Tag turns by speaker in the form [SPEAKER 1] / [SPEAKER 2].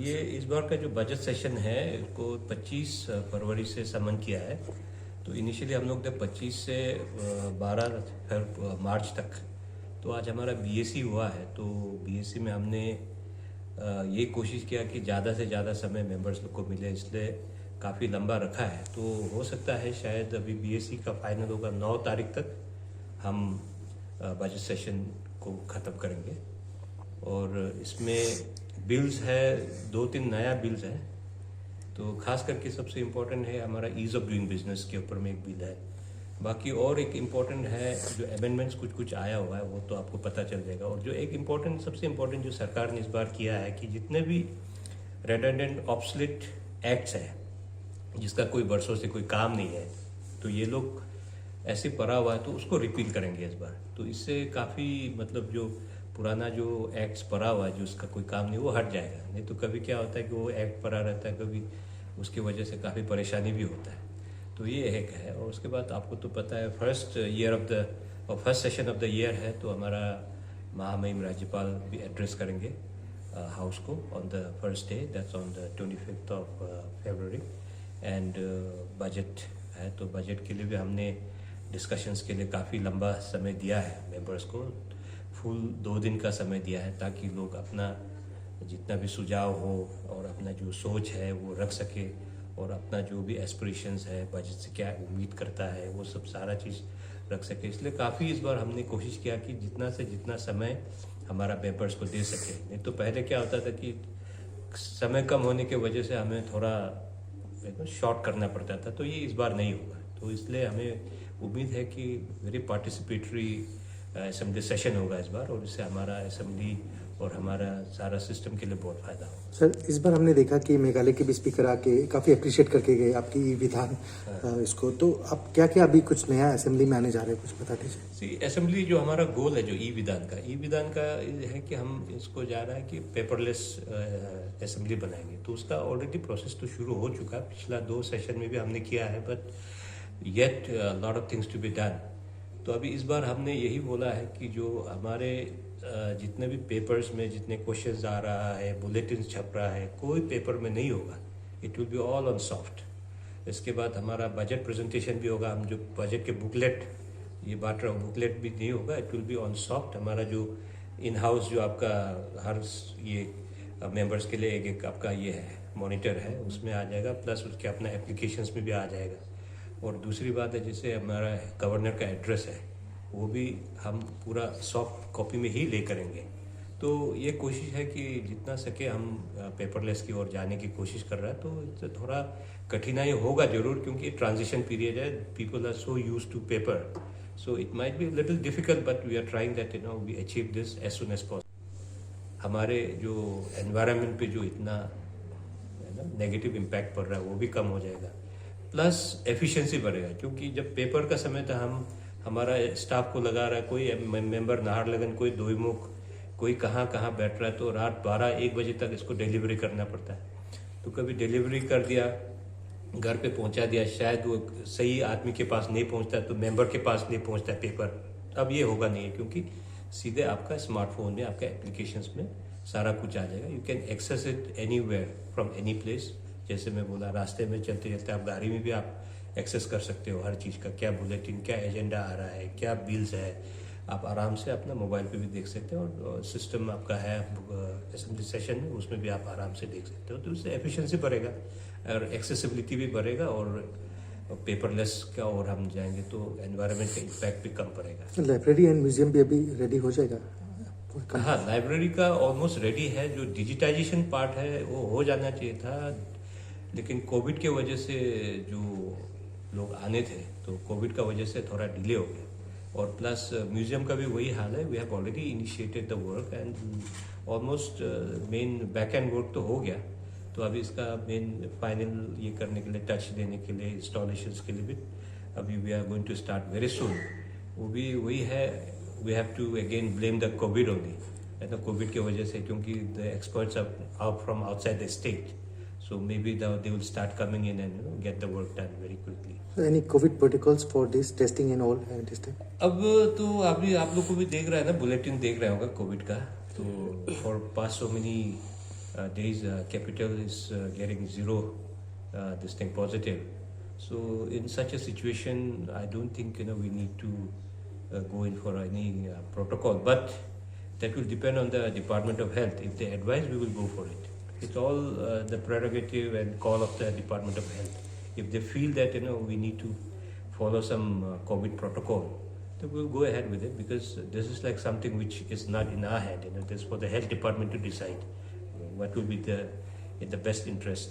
[SPEAKER 1] ये इस बार का जो बजट सेशन है इसको 25 फरवरी से समन किया है। तो इनिशियली हम लोग ने 25 से 12 मार्च तक। तो आज हमारा बीएससी हुआ है, तो बीएससी में हमने ये कोशिश किया कि ज़्यादा से ज़्यादा समय मेंबर्स लोग को मिले, इसलिए काफ़ी लंबा रखा है। तो हो सकता है शायद अभी बीएससी का फाइनल होगा 9 तारीख तक हम बजट सेशन को ख़त्म करेंगे। और इसमें बिल्स है, 2-3 नया बिल्स है। तो खास करके सबसे इम्पोर्टेंट है हमारा ईज़ ऑफ डूइंग बिजनेस के ऊपर में एक बिल है। बाकी और एक इम्पोर्टेंट है जो अमेंडमेंट्स कुछ आया हुआ है, वो तो आपको पता चल जाएगा। और जो एक इम्पोर्टेंट, सबसे इम्पोर्टेंट जो सरकार ने इस बार किया है कि जितने भी रेडंडेंट ऑब्सोलीट एक्ट्स हैं जिसका कोई वर्षों से कोई काम नहीं है, तो ये लोग ऐसे पड़ा हुआ है तो उसको रिपील करेंगे इस बार। तो इससे काफ़ी मतलब जो पुराना जो एक्ट्स पड़ा हुआ है जो उसका कोई काम नहीं, वो हट जाएगा। नहीं तो कभी क्या होता है कि वो एक्ट पड़ा रहता है, कभी उसकी वजह से काफ़ी परेशानी भी होता है। तो ये एक है। और उसके बाद आपको तो पता है first session of the year है, तो हमारा महामहिम राज्यपाल भी एड्रेस करेंगे हाउस को on the first day, that's on the 25 of February. And budget है, तो बजट के लिए भी हमने डिस्कशंस के लिए काफ़ी लंबा समय दिया है मेंबर्स को। फुल 2 दिन का समय दिया है ताकि लोग अपना जितना भी सुझाव हो और अपना जो सोच है वो रख सके, और अपना जो भी एस्पिरेशंस है, बजट से क्या उम्मीद करता है, वो सब सारा चीज़ रख सके। इसलिए काफ़ी इस बार हमने कोशिश किया कि जितना से जितना समय हमारा मेंबर्स को दे सके। नहीं तो पहले क्या होता था कि समय कम होने की वजह से हमें थोड़ा शॉर्ट करना पड़ता था, तो ये इस बार नहीं होगा। तो इसलिए हमें उम्मीद है कि वेरी पार्टिसिपेटरी असेंबली सेशन होगा इस बार, और इससे हमारा असेंबली और हमारा सारा सिस्टम के लिए बहुत फ़ायदा होगा।
[SPEAKER 2] सर, इस बार हमने देखा कि मेघालय के भी स्पीकर आके काफ़ी अप्रिशिएट करके गए आपकी विधान इसको। तो आप क्या क्या अभी कुछ नया असेंबली में आने जा रहे हैं, कुछ बता दीजिए।
[SPEAKER 1] असेंबली जो हमारा गोल है जो ई विधान का है कि हम इसको जा रहा है कि पेपरलेस असेंबली बनाएंगे। तो उसका ऑलरेडी प्रोसेस तो शुरू हो चुका है, पिछला 2 सेशन में भी हमने किया है, but yet lot of things to be done. तो अभी इस बार हमने यही बोला है कि जो हमारे जितने भी पेपर्स में जितने क्वेश्चंस आ रहा है, बुलेटिन छप रहा है, कोई पेपर में नहीं होगा। It will be all on soft. इसके बाद हमारा बजट प्रेजेंटेशन भी होगा। हम जो बजट के बुकलेट ये बांट रहा हूँ, बुकलेट भी नहीं होगा, it will be on soft. हमारा जो इन हाउस जो आपका हर ये मेंबर्स के लिए एक आपका ये है मॉनिटर है, उसमें आ जाएगा, प्लस उसके अपना एप्लीकेशंस में भी आ जाएगा। और दूसरी बात है, जैसे हमारा गवर्नर का एड्रेस है, वो भी हम पूरा सॉफ्ट कॉपी में ही ले करेंगे। तो ये कोशिश है कि जितना सके हम पेपरलेस की ओर जाने की कोशिश कर रहा है। तो थोड़ा कठिनाई होगा जरूर, क्योंकि ट्रांजिशन पीरियड है, people are so used to paper, so it might be little difficult, but we are trying that we achieve this as soon as possible. हमारे जो एनवायरनमेंट पे जो इतना नेगेटिव इम्पैक्ट पड़ रहा है वो भी कम हो जाएगा, प्लस एफिशिएंसी बढ़ेगा। क्योंकि जब पेपर का समय था, हमारा स्टाफ को लगा रहा है, कोई मेंबर नाहरलगन, कोई दोईमुख, कोई कहाँ कहाँ बैठ रहा है, तो रात 12-1 बजे तक इसको डिलीवरी करना पड़ता है। तो कभी डिलीवरी कर दिया, घर पे पहुंचा दिया, शायद वो सही आदमी के पास नहीं पहुंचता, तो मेंबर के पास नहीं पहुंचता पेपर। अब ये होगा नहीं है, क्योंकि सीधे आपका स्मार्टफोन में, आपका एप्लीकेशंस में सारा कुछ आ जाएगा। You can access it anywhere from any place. जैसे मैं बोला, रास्ते में चलते चलते आप गाड़ी में भी आप एक्सेस कर सकते हो हर चीज़ का, क्या बुलेटिन, क्या एजेंडा आ रहा है, क्या बिल्स है, आप आराम से अपना मोबाइल पे भी देख सकते हो। और सिस्टम आपका है असेंबली सेशन में, उसमें भी आप आराम से देख सकते हो। तो उससे एफिशिएंसी बढ़ेगा और एक्सेसिबिलिटी भी बढ़ेगा, और पेपरलेस का और हम जाएंगे तो एनवायरनमेंट का इम्पैक्ट भी कम पड़ेगा।
[SPEAKER 2] लाइब्रेरी एंड म्यूजियम भी अभी रेडी हो जाएगा?
[SPEAKER 1] हाँ, लाइब्रेरी का ऑलमोस्ट रेडी है। जो डिजिटाइजेशन पार्ट है वो हो जाना चाहिए था, लेकिन कोविड के वजह से जो लोग आने थे, तो कोविड का वजह से थोड़ा डिले हो गया। और प्लस म्यूजियम का भी वही हाल है, we have already initiated the work and almost main back end work तो हो गया। तो अभी इसका मेन फाइनल ये करने के लिए, टच देने के लिए, इंस्टॉलेशंस के लिए भी अभी we are going to start very soon. वो भी वही है, we have to again blame the COVID only, है ना, कोविड की वजह से, क्योंकि the experts are from outside the state, so maybe they will start coming in and get the work done very quickly.
[SPEAKER 2] So any COVID protocols for this testing and all this time?
[SPEAKER 1] अब तो आप लोग को भी देख रहा है ना, बुलेटिन देख रहा होगा कोविड का। तो for past so many days capital is getting zero this thing positive. So in such a situation, I don't think we need to go in for any protocol. But that will depend on the Department of Health. If they advise, we will go for it. It's all the prerogative and call of the Department of Health. If they feel that we need to follow some COVID protocol, then we'll go ahead with it, because this is like something which is not in our hand. It is for the health department to decide what will be in the best interest